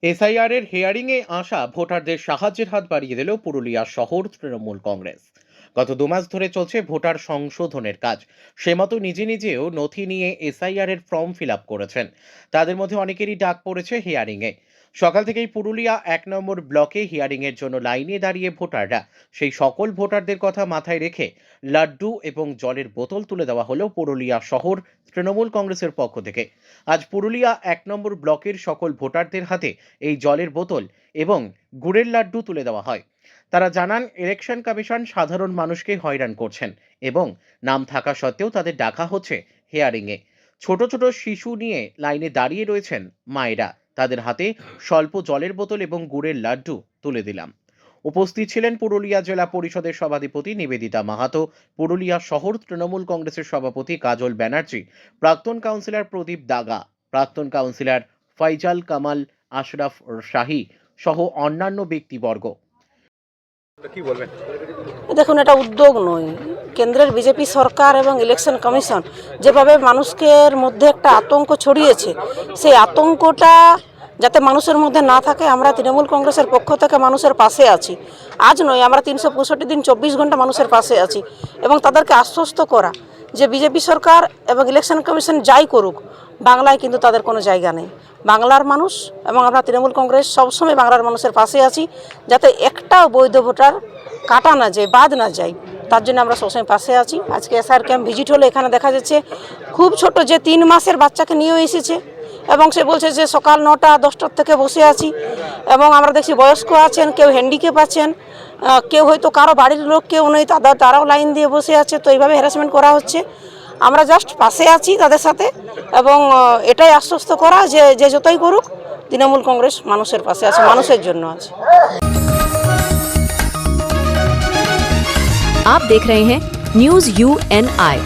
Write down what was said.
SIR এর হিয়ারিংয়ে আসা ভোটারদের সাহায্যের হাত বাড়িয়ে দিল পুরুলিয়া শহর তৃণমূল কংগ্রেস। গত 2 মাস ধরে চলছে ভোটার সংশোধনের কাজ। সে মতো নিজে নিজেও নথি নিয়ে এসআইআর এর ফর্ম ফিল আপ করেছেন। তাদের মধ্যে অনেকেরই ডাক পড়েছে হিয়ারিংয়ে। সকাল থেকেই পুরুলিয়া 1 নম্বর ব্লকে হিয়ারিংয়ের জন্য লাইনে দাঁড়িয়ে ভোটাররা। সেই সকল ভোটারদের কথা মাথায় রেখে লাড্ডু এবং জলের বোতল তুলে দেওয়া হলো পুরুলিয়া শহর তৃণমূল কংগ্রেসের পক্ষ থেকে। আজ পুরুলিয়া 1 নম্বর ব্লকের সকল ভোটারদের হাতে এই জলের বোতল এবং গুড়ের লাড্ডু তুলে দেওয়া হয়। তারা জানান, ইলেকশন কমিশন সাধারণ মানুষকে হয়রান করছেন এবং নাম থাকা সত্ত্বেও তাদের ডাকা হচ্ছে হিয়ারিংয়ে। ছোট ছোট শিশু নিয়ে লাইনে দাঁড়িয়ে রয়েছেন মায়েরা। তাদের হাতে স্বল্প জলের বোতল এবং গুড়ের লাড্ডু তুলে দিলাম। উপস্থিত ছিলেন পুরুলিয়া জেলা পরিষদের সভাধিপতি নিবেদিতা মাহাতো, পুরুলিয়া শহর তৃণমূল কংগ্রেসের সভাপতি কাজল ব্যানার্জি, প্রাক্তন কাউন্সিলর প্রদীপ দাগা, প্রাক্তন কাউন্সিলর ফয়জাল কামাল, আশরাফ শাহী সহ অন্যান্য ব্যক্তিবর্গ। কি বলবেন? দেখুন, এটা উদ্যোগ নয়। কেন্দ্রের বিজেপি সরকার এবং ইলেকশন কমিশন যেভাবে মানুষের মধ্যে একটা আতঙ্ক ছড়িয়েছে, সেই আতঙ্কটা যাতে মানুষের মধ্যে না থাকে, আমরা তৃণমূল কংগ্রেসের পক্ষ থেকে মানুষের পাশে আছি। আজ নয়, আমরা 365 দিন 24 ঘন্টা মানুষের পাশে আছি এবং তাদেরকে আশ্বস্ত করা যে বিজেপি সরকার এবং ইলেকশন কমিশন যাই করুক, বাংলায় কিন্তু তাদের কোনো জায়গা নেই। বাংলার মানুষ এবং আমরা তৃণমূল কংগ্রেস সবসময় বাংলার মানুষের পাশে আছি, যাতে একটাও বৈধ ভোটার কাটা না যায়, বাদ না যায়, তার জন্য আমরা সবসময় পাশে আছি। আজকে এসআর ক্যাম্প ভিজিট হলে এখানে দেখা যাচ্ছে খুব ছোট যে 3 মাসের বাচ্চাকে নিয়েও এসেছে এবং সে বলছে যে সকাল 9টা 10টার থেকে বসে আছি। এবং আমরা দেখছি বয়স্ক আছেন, কেউ হ্যান্ডিক্যাপ আছেন, কেউ হয়তো কারো বাড়ির লোক কেউ নেই, তারাও লাইন দিয়ে বসে আছে। তো এইভাবে হ্যারাসমেন্ট করা হচ্ছে। আমরা জাস্ট পাশে আছি তাদের সাথে এবং এটাই আশ্বস্ত করা যে যতই করুক তৃণমূল কংগ্রেস মানুষের পাশে আছে, মানুষের জন্য আছে। आप देख रहे हैं न्यूज़ UNI।